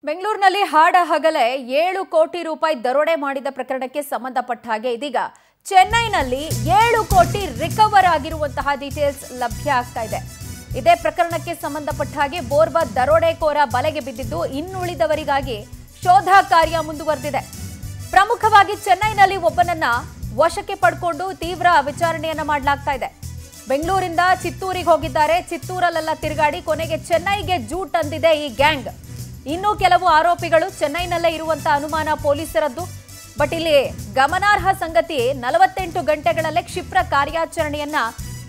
ಬೆಂಗಳೂರಿನಲ್ಲಿ ಹಾಡ ಹಗಲೇ 7 ಕೋಟಿ ರೂಪಾಯಿ ದರೋಡೆ ಮಾಡಿದ ಪ್ರಕರಣಕ್ಕೆ ಸಂಬಂಧಪಟ್ಟ ಹಾಗೆ ಇದೀಗ ಚೆನ್ನೈನಲ್ಲಿ 7 ಕೋಟಿ ರಿಕವರ್ ಆಗಿರುವಂತಹ ಡೀಟೇಲ್ಸ್ ಲಭ್ಯ ಆಗ್ತಾ ಇದೆ. ಇದೇ ಪ್ರಕರಣಕ್ಕೆ ಸಂಬಂಧಪಟ್ಟ ಹಾಗೆ ಬೋರ್ವ ದರೋಡೆಕೋರ ಬಲೆಗೆ ಬಿದ್ದಿದ್ದು ಇನ್ನುಳಿದವರಿಗಾಗಿ ಶೋಧ ಕಾರ್ಯ ಮುಂದುವರೆದಿದೆ. ಪ್ರಮುಖವಾಗಿ ಚೆನ್ನೈನಲ್ಲಿ ಒಬ್ಬನನ್ನ ವಶಕ್ಕೆ ಪಡ್ಕೊಂಡು ತೀವ್ರ ವಿಚಾರಣೆಯನ್ನ ಮಾಡಲಾಗ್ತಾ ಇದೆ. ಬೆಂಗಳೂರಿಂದ ಚಿತ್ತೂರಿಗೆ ಹೋಗಿದ್ದಾರೆ. ಚಿತ್ತೂರಲ್ಲೆಲ್ಲ ತಿರುಗಾಡಿ ಕೊನೆಗೆ ಚೆನ್ನೈಗೆ ಜೂಟ್ ಅಂದಿದೆ ಈ ಗ್ಯಾಂಗ್. ಇನ್ನೂ ಕೆಲವು ಆರೋಪಿಗಳು ಚೆನ್ನೈನಲ್ಲೇ ಇರುವಂತ ಅನುಮಾನ ಪೊಲೀಸರದ್ದು. ಬಟ್ ಇಲ್ಲಿ ಗಮನಾರ್ಹ ಸಂಗತಿ 48 ಗಂಟೆಗಳಲ್ಲೇ ಕ್ಷಿಪ್ರ ಕಾರ್ಯಾಚರಣೆಯನ್ನ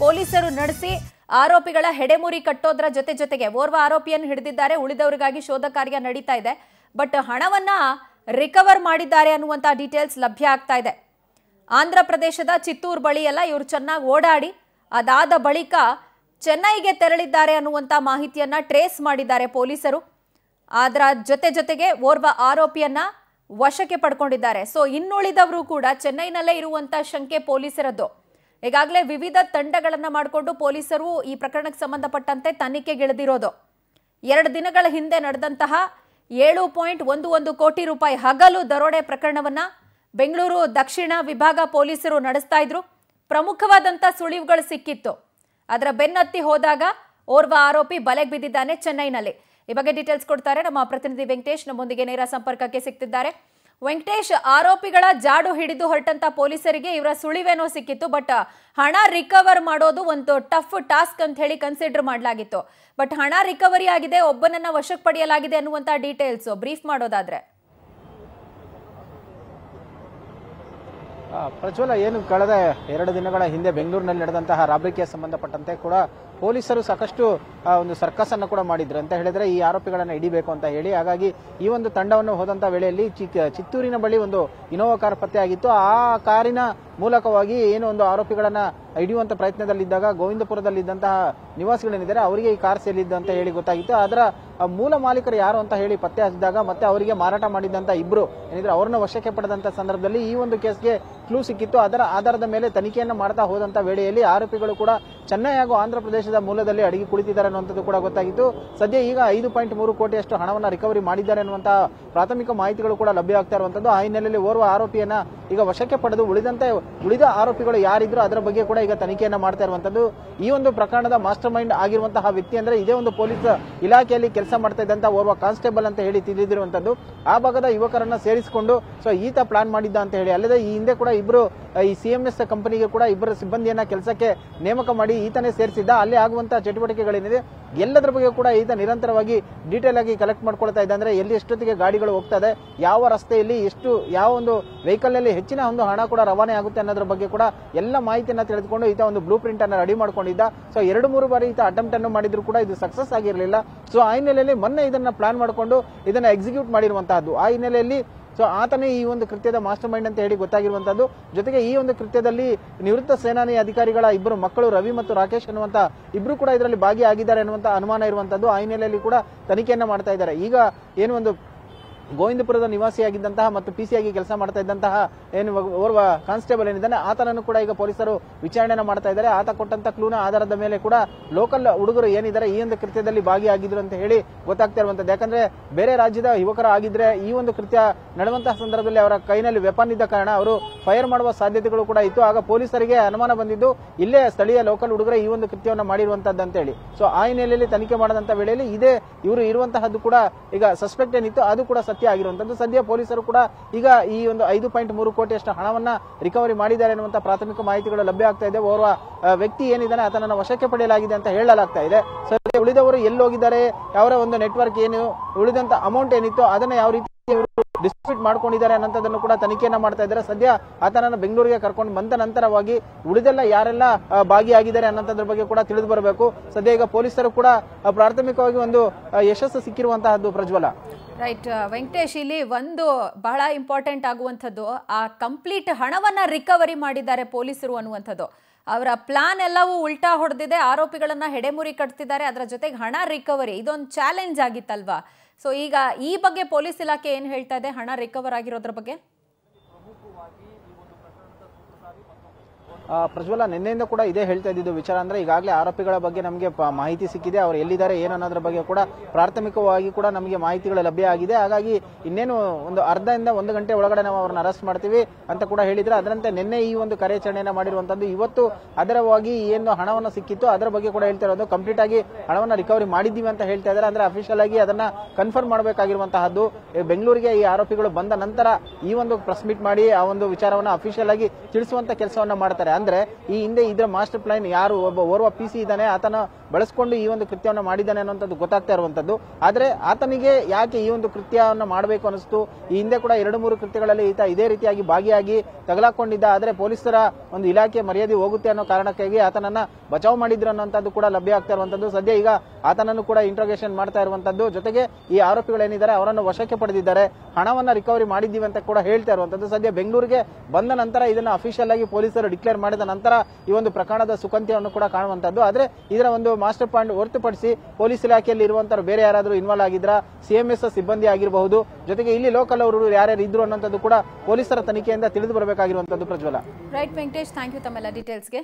ಪೊಲೀಸರು ನಡೆಸಿ ಆರೋಪಿಗಳ ಹೆಡೆಮುರಿ ಕಟ್ಟೋದ್ರ ಜೊತೆಗೆ ಓರ್ವ ಆರೋಪಿಯನ್ನು ಹಿಡಿದಿದ್ದಾರೆ. ಉಳಿದವರಿಗಾಗಿ ಶೋಧ ಕಾರ್ಯ ನಡೀತಾ ಇದೆ. ಬಟ್ ಹಣವನ್ನ ರಿಕವರ್ ಮಾಡಿದ್ದಾರೆ ಅನ್ನುವಂತ ಡೀಟೇಲ್ಸ್ ಲಭ್ಯ ಆಗ್ತಾ ಇದೆ. ಆಂಧ್ರ ಪ್ರದೇಶದ ಚಿತ್ತೂರು ಬಳಿ ಎಲ್ಲ ಇವರು ಚೆನ್ನಾಗಿ ಓಡಾಡಿ ಅದಾದ ಬಳಿಕ ಚೆನ್ನೈಗೆ ತೆರಳಿದ್ದಾರೆ ಅನ್ನುವಂತ ಮಾಹಿತಿಯನ್ನ ಟ್ರೇಸ್ ಮಾಡಿದ್ದಾರೆ ಪೊಲೀಸರು. ಅದರ ಜೊತೆಗೆ ಓರ್ವ ಆರೋಪಿಯನ್ನ ವಶಕ್ಕೆ ಪಡ್ಕೊಂಡಿದ್ದಾರೆ. ಸೊ ಇನ್ನುಳಿದವರು ಕೂಡ ಚೆನ್ನೈನಲ್ಲೇ ಇರುವಂತ ಶಂಕೆ ಪೊಲೀಸರದ್ದು. ಈಗಾಗಲೇ ವಿವಿಧ ತಂಡಗಳನ್ನ ಮಾಡಿಕೊಂಡು ಪೊಲೀಸರು ಈ ಪ್ರಕರಣಕ್ಕೆ ಸಂಬಂಧಪಟ್ಟಂತೆ ತನಿಖೆಗಿಳಿದಿರೋದು. 2 ದಿನಗಳ ಹಿಂದೆ ನಡೆದಂತಹ 7.11 ಕೋಟಿ ರೂಪಾಯಿ ಹಗಲು ದರೋಡೆ ಪ್ರಕರಣವನ್ನ ಬೆಂಗಳೂರು ದಕ್ಷಿಣ ವಿಭಾಗ ಪೊಲೀಸರು ನಡೆಸ್ತಾ ಇದ್ರು. ಪ್ರಮುಖವಾದಂತ ಸುಳಿವುಗಳು ಸಿಕ್ಕಿತ್ತು. ಅದರ ಬೆನ್ನತ್ತಿ ಹೋದಾಗ ಓರ್ವ ಆರೋಪಿ ಬಲೆಗೆ ಬಿದ್ದಿದ್ದಾನೆ ಚೆನ್ನೈನಲ್ಲಿ. ಈ ಬಗ್ಗೆ ಡೀಟೇಲ್ಸ್ ಕೊಡ್ತಾರೆ ನಮ್ಮ ಪ್ರತಿನಿಧಿ ವೆಂಕಟೇಶ್. ನಮ್ಮೊಂದಿಗೆ ನೇರ ಸಂಪರ್ಕಕ್ಕೆ ಸಿಗ್ತಿದ್ದಾರೆ. ವೆಂಕಟೇಶ್, ಆರೋಪಿಗಳ ಜಾಡು ಹಿಡಿದು ಹೊರಟಂತ ಪೊಲೀಸರಿಗೆ ಇವರ ಸುಳಿವೇನೋ ಸಿಕ್ಕಿತ್ತು. ಬಟ್ ಹಣ ರಿಕವರ್ ಮಾಡೋದು ಒಂದು ಟಫ್ ಟಾಸ್ಕ್ ಅಂತ ಹೇಳಿ ಕನ್ಸಿಡರ್ ಮಾಡಲಾಗಿತ್ತು. ಬಟ್ ಹಣ ರಿಕವರಿ ಆಗಿದೆ, ಒಬ್ಬನನ್ನ ವಶಕ್ಕೆ ಪಡೆಯಲಾಗಿದೆ ಅನ್ನುವಂತ ಡೀಟೇಲ್ಸ್ ಬ್ರೀಫ್ ಮಾಡೋದಾದ್ರೆ. ಪ್ರಜ್ವಲ, ಏನು ಕಳೆದ 2 ದಿನಗಳ ಹಿಂದೆ ಬೆಂಗಳೂರಿನಲ್ಲಿ ನಡೆದಂತಹ ರಾಬರಿಗೆ ಸಂಬಂಧಪಟ್ಟಂತೆ ಕೂಡ ಪೊಲೀಸರು ಸಾಕಷ್ಟು ಒಂದು ಸರ್ಕಸ್ ಅನ್ನು ಕೂಡ ಮಾಡಿದ್ರು ಅಂತ ಹೇಳಿದ್ರೆ ಈ ಆರೋಪಿಗಳನ್ನ ಹಿಡಿಬೇಕು ಅಂತ ಹೇಳಿ. ಹಾಗಾಗಿ ಈ ಒಂದು ತಂಡವನ್ನು ಹೋದಂತ ವೇಳೆಯಲ್ಲಿ ಚಿತ್ತೂರಿನ ಬಳಿ ಒಂದು ಇನೋವಾ ಕಾರ್ ಪತ್ತೆ ಆಗಿತ್ತು. ಆ ಕಾರಿನ ಮೂಲಕವಾಗಿ ಏನು ಒಂದು ಆರೋಪಿಗಳನ್ನ ಹಿಡಿಯುವಂತ ಪ್ರಯತ್ನದಲ್ಲಿದ್ದಾಗ ಗೋವಿಂದಪುರದಲ್ಲಿದ್ದಂತಹ ನಿವಾಸಿಗಳೇನಿದ್ದಾರೆ ಅವರಿಗೆ ಈ ಕಾರ್ ಸೇರಿದ್ದು ಅಂತ ಹೇಳಿ ಗೊತ್ತಾಗಿತ್ತು. ಅದರ ಮೂಲ ಮಾಲೀಕರು ಯಾರು ಅಂತ ಹೇಳಿ ಪತ್ತೆ ಹಚ್ಚಿದಾಗ ಮತ್ತೆ ಅವರಿಗೆ ಮಾರಾಟ ಮಾಡಿದಂತ ಇಬ್ರು ಏನಿದ್ರೆ ಅವ್ರನ್ನ ವಶಕ್ಕೆ ಪಡೆದಂತ ಸಂದರ್ಭದಲ್ಲಿ ಈ ಒಂದು ಕೇಸ್ಗೆ ಕ್ಲೂ ಸಿಕ್ಕಿತ್ತು. ಅದರ ಆಧಾರದ ಮೇಲೆ ತನಿಖೆಯನ್ನು ಮಾಡ್ತಾ ಹೋದಂತ ವೇಳೆಯಲ್ಲಿ ಆರೋಪಿಗಳು ಕೂಡ ಚೆನ್ನೈ ಹಾಗೂ ಆಂಧ್ರ ಪ್ರದೇಶದ ಮೂಲದಲ್ಲಿ ಅಡಗಿ ಕುಳಿತಿದ್ದಾರೆ ಅನ್ನುವಂಥದ್ದು ಕೂಡ ಗೊತ್ತಾಗಿತ್ತು. ಸದ್ಯ ಈಗ 5.3 ಕೋಟಿಯಷ್ಟು ಹಣವನ್ನು ರಿಕವರಿ ಮಾಡಿದ್ದಾರೆ ಅನ್ನುವಂತಹ ಪ್ರಾಥಮಿಕ ಮಾಹಿತಿಗಳು ಕೂಡ ಲಭ್ಯ ಆಗ್ತಾ ಇರುವಂತದ್ದು. ಆ ಹಿನ್ನೆಲೆಯಲ್ಲಿ ಓರ್ವ ಆರೋಪಿಯನ್ನ ಈಗ ವಶಕ್ಕೆ ಪಡೆದು ಉಳಿದ ಆರೋಪಿಗಳು ಯಾರಿದ್ರು ಅದರ ಬಗ್ಗೆ ಕೂಡ ಈಗ ತನಿಖೆಯನ್ನ ಮಾಡ್ತಾ ಇರುವಂತದ್ದು. ಈ ಒಂದು ಪ್ರಕರಣದ ಮಾಸ್ಟರ್ ಮೈಂಡ್ ಆಗಿರುವಂತಹ ವ್ಯಕ್ತಿ ಅಂದ್ರೆ ಇದೇ ಒಂದು ಪೊಲೀಸ್ ಇಲಾಖೆಯಲ್ಲಿ ಕೆಲಸ ಮಾಡ್ತಾ ಇದ್ದಂತಹ ಓರ್ವ ಕಾನ್ಸ್ಟೇಬಲ್ ಅಂತ ಹೇಳಿ ತಿಳಿದಿರುವಂತದ್ದು. ಆ ಭಾಗದ ಯುವಕರನ್ನ ಸೇರಿಸಿಕೊಂಡು ಈತ ಪ್ಲಾನ್ ಮಾಡಿದ್ದ ಅಂತ ಹೇಳಿ. ಅಲ್ಲದೆ ಈ ಹಿಂದೆ ಕೂಡ ಇಬ್ರು ಈ CMS ಕಂಪನಿಗೆ ಕೂಡ ಇಬ್ಬರು ಸಿಬ್ಬಂದಿಯನ್ನ ಕೆಲಸಕ್ಕೆ ನೇಮಕ ಮಾಡಿ ಈತನೇ ಸೇರಿಸಿದ್ದ. ಅಲ್ಲಿ ಆಗುವಂತಹ ಚಟುವಟಿಕೆಗಳೇನಿದೆ ಎಲ್ಲದರ ಬಗ್ಗೆ ಕೂಡ ಈತ ನಿರಂತರವಾಗಿ ಡೀಟೇಲ್ ಆಗಿ ಕಲೆಕ್ಟ್ ಮಾಡ್ಕೊಳ್ತಾ ಇದ್ದ. ಅಂದ್ರೆ ಎಲ್ಲಿ ಎಷ್ಟೊತ್ತಿಗೆ ಗಾಡಿಗಳು ಹೋಗ್ತಾ ಇದೆ, ಯಾವ ರಸ್ತೆಯಲ್ಲಿ ಯಾವ ಒಂದು ವೆಹಿಕಲ್ ನಲ್ಲಿ ಹೆಚ್ಚಿನ ಒಂದು ಹಣ ಕೂಡ ರವಾನೆ ಆಗುತ್ತೆ ಅನ್ನೋದ್ರ ಬಗ್ಗೆ ಕೂಡ ಎಲ್ಲ ಮಾಹಿತಿಯನ್ನ ತಿಳಿದುಕೊಂಡು ಈತ ಒಂದು ಬ್ಲೂ ಪ್ರಿಂಟ್ ಅನ್ನ ರೆಡಿ ಮಾಡ್ಕೊಂಡಿದ್ದ. ಸೊ 2-3 ಬಾರಿ ಈತ ಅಟೆಂಪ್ಟ್ ಅನ್ನು ಮಾಡಿದ್ರು ಕೂಡ ಇದು ಸಕ್ಸಸ್ ಆಗಿರಲಿಲ್ಲ. ಸೊ ಆ ಹಿನ್ನೆಲೆಯಲ್ಲಿ ಮೊನ್ನೆ ಇದನ್ನ ಪ್ಲಾನ್ ಮಾಡಿಕೊಂಡು ಇದನ್ನ ಎಕ್ಸಿಕ್ಯೂಟ್ ಮಾಡಿರುವಂತಹದ್ದು. ಆ ಹಿನ್ನೆಲೆಯಲ್ಲಿ ಆತನೇ ಈ ಒಂದು ಕೃತ್ಯದ ಮಾಸ್ಟರ್ ಮೈಂಡ್ ಅಂತ ಹೇಳಿ ಗೊತ್ತಾಗಿರುವಂತದ್ದು. ಜೊತೆಗೆ ಈ ಒಂದು ಕೃತ್ಯದಲ್ಲಿ ನಿವೃತ್ತ ಸೇನಾನಿ ಅಧಿಕಾರಿಗಳ ಇಬ್ಬರು ಮಕ್ಕಳು ರವಿ ಮತ್ತು ರಾಕೇಶ್ ಅನ್ನುವಂತ ಇಬ್ರು ಕೂಡ ಇದರಲ್ಲಿ ಭಾಗಿಯಾಗಿದ್ದಾರೆ ಅನ್ನುವಂತ ಅನುಮಾನ ಇರುವಂತದ್ದು. ಆ ಹಿನ್ನೆಲೆಯಲ್ಲಿ ಕೂಡ ತನಿಖೆಯನ್ನ ಮಾಡ್ತಾ ಇದ್ದಾರೆ. ಈಗ ಏನು ಒಂದು ಗೋವಿಂದಪುರದ ನಿವಾಸಿಯಾಗಿದ್ದಂತಹ ಮತ್ತು PC ಆಗಿ ಕೆಲಸ ಮಾಡ್ತಾ ಇದ್ದಂತಹ ಏನು ಓರ್ವ ಕಾನ್ಸ್ಟೇಬಲ್ ಏನಿದ್ದಾನೆ ಆತನನ್ನು ಕೂಡ ಈಗ ಪೊಲೀಸರು ವಿಚಾರಣೆ ಮಾಡ್ತಾ ಇದ್ದಾರೆ. ಆತ ಕೊಟ್ಟಂತ ಕ್ಲೂನ ಆಧಾರದ ಮೇಲೆ ಕೂಡ ಲೋಕಲ್ ಹುಡುಗರು ಏನಿದ್ದಾರೆ ಈ ಒಂದು ಕೃತ್ಯದಲ್ಲಿ ಭಾಗಿಯಾಗಿದ್ರು ಅಂತ ಹೇಳಿ ಗೊತ್ತಾಗ್ತಾ ಇರುವಂತದ್ದು. ಯಾಕಂದ್ರೆ ಬೇರೆ ರಾಜ್ಯದ ಯುವಕರು ಆಗಿದ್ರೆ ಈ ಒಂದು ಕೃತ್ಯ ನಡೆಯುವಂತಹ ಸಂದರ್ಭದಲ್ಲಿ ಅವರ ಕೈನಲ್ಲಿ ವೆಪನ್ ಇದ್ದ ಕಾರಣ ಅವರು ಫೈರ್ ಮಾಡುವ ಸಾಧ್ಯತೆಗಳು ಕೂಡ ಇತ್ತು. ಆಗ ಪೊಲೀಸರಿಗೆ ಅನುಮಾನ ಬಂದಿದ್ದು ಇಲ್ಲೇ ಸ್ಥಳೀಯ ಲೋಕಲ್ ಹುಡುಗರೇ ಈ ಒಂದು ಕೃತ್ಯವನ್ನು ಮಾಡಿರುವಂತದ್ದು ಅಂತ ಹೇಳಿ. ಸೊ ಆ ಹಿನ್ನೆಲೆಯಲ್ಲಿ ತನಿಖೆ ಮಾಡದಂತ ವೇಳೆಯಲ್ಲಿ ಇದೇ ಇವರು ಇರುವಂತಹದ್ದು ಕೂಡ ಈಗ ಸಸ್ಪೆಕ್ಟ್ ಏನಿತ್ತು ಅದು ಕೂಡ ಆಗಿರುವಂತದ್ದು. ಸದ್ಯ ಪೊಲೀಸರು ಕೂಡ ಈಗ ಈ ಒಂದು 5.3 ಕೋಟಿಯಷ್ಟು ಹಣವನ್ನ ರಿಕವರಿ ಮಾಡಿದ್ದಾರೆ ಎನ್ನುವಂತ ಪ್ರಾಥಮಿಕ ಮಾಹಿತಿಗಳು ಲಭ್ಯ ಆಗ್ತಾ ಇದೆ. ಓರ್ವ ವ್ಯಕ್ತಿ ಏನಿದ್ದಾನೆ ಆತನನ್ನು ವಶಕ್ಕೆ ಪಡೆಯಲಾಗಿದೆ ಅಂತ ಹೇಳಲಾಗ್ತಾ ಇದೆ. ಸದ್ಯ ಉಳಿದವರು ಎಲ್ಲಿ ಹೋಗಿದ್ದಾರೆ, ಅವರ ಒಂದು ನೆಟ್ವರ್ಕ್ ಏನು, ಉಳಿದಂತ ಅಮೌಂಟ್ ಏನಿತ್ತು ಅದನ್ನ ಯಾವ ರೀತಿ ಡಿಸ್ಟ್ರಿಬ್ಯೂಟ್ ಮಾಡ್ಕೊಂಡಿದ್ದಾರೆ ಅನ್ನೋದನ್ನು ಕೂಡ ತನಿಖೆಯನ್ನ ಮಾಡ್ತಾ ಇದ್ದಾರೆ. ಸದ್ಯ ಆತನನ್ನು ಬೆಂಗಳೂರಿಗೆ ಕರ್ಕೊಂಡು ಬಂದ ನಂತರವಾಗಿ ಉಳಿದೆಲ್ಲ ಯಾರೆಲ್ಲ ಭಾಗಿಯಾಗಿದ್ದಾರೆ ಅನ್ನೋದ್ರ ಬಗ್ಗೆ ಕೂಡ ತಿಳಿದು ಬರಬೇಕು. ಸದ್ಯ ಈಗ ಪೊಲೀಸರು ಕೂಡ ಪ್ರಾಥಮಿಕವಾಗಿ ಒಂದು ಯಶಸ್ಸು ಸಿಕ್ಕಿರುವಂತಹದ್ದು. ಪ್ರಜ್ವಲ, ರೈಟ್ ವೆಂಕಟೇಶ್, ಇಲ್ಲಿ ಒಂದು ಬಹಳ ಇಂಪಾರ್ಟೆಂಟ್ ಆಗುವಂಥದ್ದು ಆ ಕಂಪ್ಲೀಟ್ ಹಣವನ್ನ ರಿಕವರಿ ಮಾಡಿದ್ದಾರೆ ಪೊಲೀಸರು ಅನ್ನುವಂಥದ್ದು. ಅವರ ಪ್ಲಾನ್ ಎಲ್ಲವೂ ಉಲ್ಟಾ ಹೊಡೆದಿದೆ. ಆರೋಪಿಗಳನ್ನ ಹೆಡೆಮುರಿ ಕಟ್ತಿದ್ದಾರೆ. ಅದರ ಜೊತೆಗೆ ಹಣ ರಿಕವರಿ ಇದೊಂದು ಚಾಲೆಂಜ್ ಆಗಿತ್ತಲ್ವಾ. ಸೊ ಈಗ ಈ ಬಗ್ಗೆ ಪೊಲೀಸ್ ಇಲಾಖೆ ಏನ್ ಹೇಳ್ತಾ ಇದೆ ಹಣ ರಿಕವರ್ ಆಗಿರೋದ್ರ ಬಗ್ಗೆ? ಪ್ರಜ್ವಲ, ನಿನ್ನೆಯಿಂದ ಕೂಡ ಇದೇ ಹೇಳ್ತಾ ಇದ್ದಿದ್ದು ವಿಚಾರ ಅಂದ್ರೆ ಈಗಾಗಲೇ ಆರೋಪಿಗಳ ಬಗ್ಗೆ ನಮಗೆ ಮಾಹಿತಿ ಸಿಕ್ಕಿದೆ, ಅವರು ಎಲ್ಲಿದ್ದಾರೆ ಏನು ಅನ್ನೋದ್ರ ಬಗ್ಗೆ ಕೂಡ ಪ್ರಾಥಮಿಕವಾಗಿ ಕೂಡ ನಮಗೆ ಮಾಹಿತಿಗಳು ಲಭ್ಯ ಆಗಿದೆ. ಹಾಗಾಗಿ ಇನ್ನೇನು ಒಂದು ಅರ್ಧದಿಂದ 1 ಗಂಟೆ ಒಳಗಡೆ ನಾವು ಅವ್ರನ್ನ ಅರೆಸ್ಟ್ ಮಾಡ್ತೀವಿ ಅಂತ ಕೂಡ ಹೇಳಿದ್ರೆ, ಅದರಂತೆ ನಿನ್ನೆ ಈ ಒಂದು ಕಾರ್ಯಾಚರಣೆಯನ್ನ ಮಾಡಿರುವಂತದ್ದು. ಇವತ್ತು ಅದರವಾಗಿ ಏನು ಹಣವನ್ನು ಸಿಕ್ಕಿತ್ತು ಅದರ ಬಗ್ಗೆ ಕೂಡ ಹೇಳ್ತಾ ಇರೋದು, ಕಂಪ್ಲೀಟ್ ಆಗಿ ಹಣವನ್ನ ರಿಕವರಿ ಮಾಡಿದ್ದೀವಿ ಅಂತ ಹೇಳ್ತಾ ಇದ್ದಾರೆ. ಅಂದ್ರೆ ಅಫಿಷಿಯಲ್ ಆಗಿ ಅದನ್ನ ಕನ್ಫರ್ಮ್ ಮಾಡಬೇಕಾಗಿರುವಂತಹದ್ದು. ಬೆಂಗಳೂರಿಗೆ ಈ ಆರೋಪಿಗಳು ಬಂದ ನಂತರ ಈ ಒಂದು ಪ್ರೆಸ್ ಮೀಟ್ ಮಾಡಿ ಆ ಒಂದು ವಿಚಾರವನ್ನ ಅಫಿಷಿಯಲ್ ಆಗಿ ತಿಳಿಸುವಂತ ಕೆಲಸವನ್ನ ಮಾಡ್ತಾರೆ. ಅಂದ್ರೆ ಈ ಹಿಂದೆ ಇದರ ಮಾಸ್ಟರ್ ಪ್ಲಾನ್ ಯಾರು ಓರ್ವ PC ಇದ್ದಾನೆ, ಆತನ ಬಳಸಿಕೊಂಡು ಈ ಒಂದು ಕೃತ್ಯವನ್ನು ಮಾಡಿದ್ದಾನೆ ಅನ್ನುವಂಥದ್ದು ಗೊತ್ತಾಗ್ತಾ ಇರುವಂತದ್ದು. ಆದ್ರೆ ಆತನಿಗೆ ಯಾಕೆ ಈ ಒಂದು ಕೃತ್ಯವನ್ನು ಮಾಡಬೇಕು ಅನಿಸ್ತು? ಈ ಹಿಂದೆ ಕೂಡ 2-3 ಕೃತ್ಯಗಳಲ್ಲಿ ಈತ ಇದೇ ರೀತಿಯಾಗಿ ಭಾಗಿಯಾಗಿ ತಗಲಾಕೊಂಡಿದ್ದ. ಆದ್ರೆ ಪೊಲೀಸರ ಒಂದು ಇಲಾಖೆ ಮರ್ಯಾದೆ ಹೋಗುತ್ತೆ ಅನ್ನೋ ಕಾರಣಕ್ಕಾಗಿ ಆತನನ್ನ ಬಚಾವ್ ಮಾಡಿದ್ರು ಅನ್ನುವಂಥದ್ದು ಕೂಡ ಲಭ್ಯ ಆಗ್ತಾ ಇರುವಂತದ್ದು. ಸದ್ಯ ಈಗ ಆತನನ್ನು ಕೂಡ ಇಂಟ್ರೋಗೇಷನ್ ಮಾಡ್ತಾ ಇರುವಂತದ್ದು. ಜೊತೆಗೆ ಈ ಆರೋಪಿಗಳೇನಿದ್ದಾರೆ ಅವರನ್ನು ವಶಕ್ಕೆ ಪಡೆದಿದ್ದಾರೆ, ಹಣವನ್ನ ರಿಕವರಿ ಮಾಡಿದ್ದೀವಿ ಅಂತ ಕೂಡ ಹೇಳ್ತಾ ಇರುವಂತದ್ದು. ಸದ್ಯ ಬೆಂಗಳೂರಿಗೆ ಬಂದ ನಂತರ ಇದನ್ನ ಅಫಿಷಿಯಲ್ ಆಗಿ ಪೊಲೀಸರು ಡಿಕ್ಲೇರ್ ಮಾಡಿದ ನಂತರ ಈ ಒಂದು ಪ್ರಕರಣದ ಸುಖಾಂತ್ಯವನ್ನು ಕೂಡ ಕಾಣುವಂತದ್ದು. ಆದ್ರೆ ಇದರ ಒಂದು ಮಾಸ್ಟರ್ ಪ್ಲಾನ್ ಹೊರತುಪಡಿಸಿ ಪೊಲೀಸ್ ಇಲಾಖೆಯಲ್ಲಿ ಇರುವಂತಹ ಬೇರೆ ಯಾರಾದರೂ ಇನ್ವಾಲ್ವ್ ಆಗಿದ್ರ, CMS ಸಿಬ್ಬಂದಿ ಆಗಿರಬಹುದು, ಜೊತೆಗೆ ಇಲ್ಲಿ ಲೋಕಲ್ ಅವರು ಯಾರ್ಯಾರು ಇದ್ರು ಅನ್ನೋಂಥದ್ದು ಕೂಡ ಪೊಲೀಸರ ತನಿಖೆಯಿಂದ ತಿಳಿದು ಬರಬೇಕಾಗಿರುವಂತದ್ದು. ಪ್ರಜ್ವಲ. ರೈಟ್ ವೆಂಕಟೇಶ್, ಥ್ಯಾಂಕ್ ಯು ತಮ್ಮೆಲ್ಲ ಡೀಟೇಲ್ಸ್ಗೆ.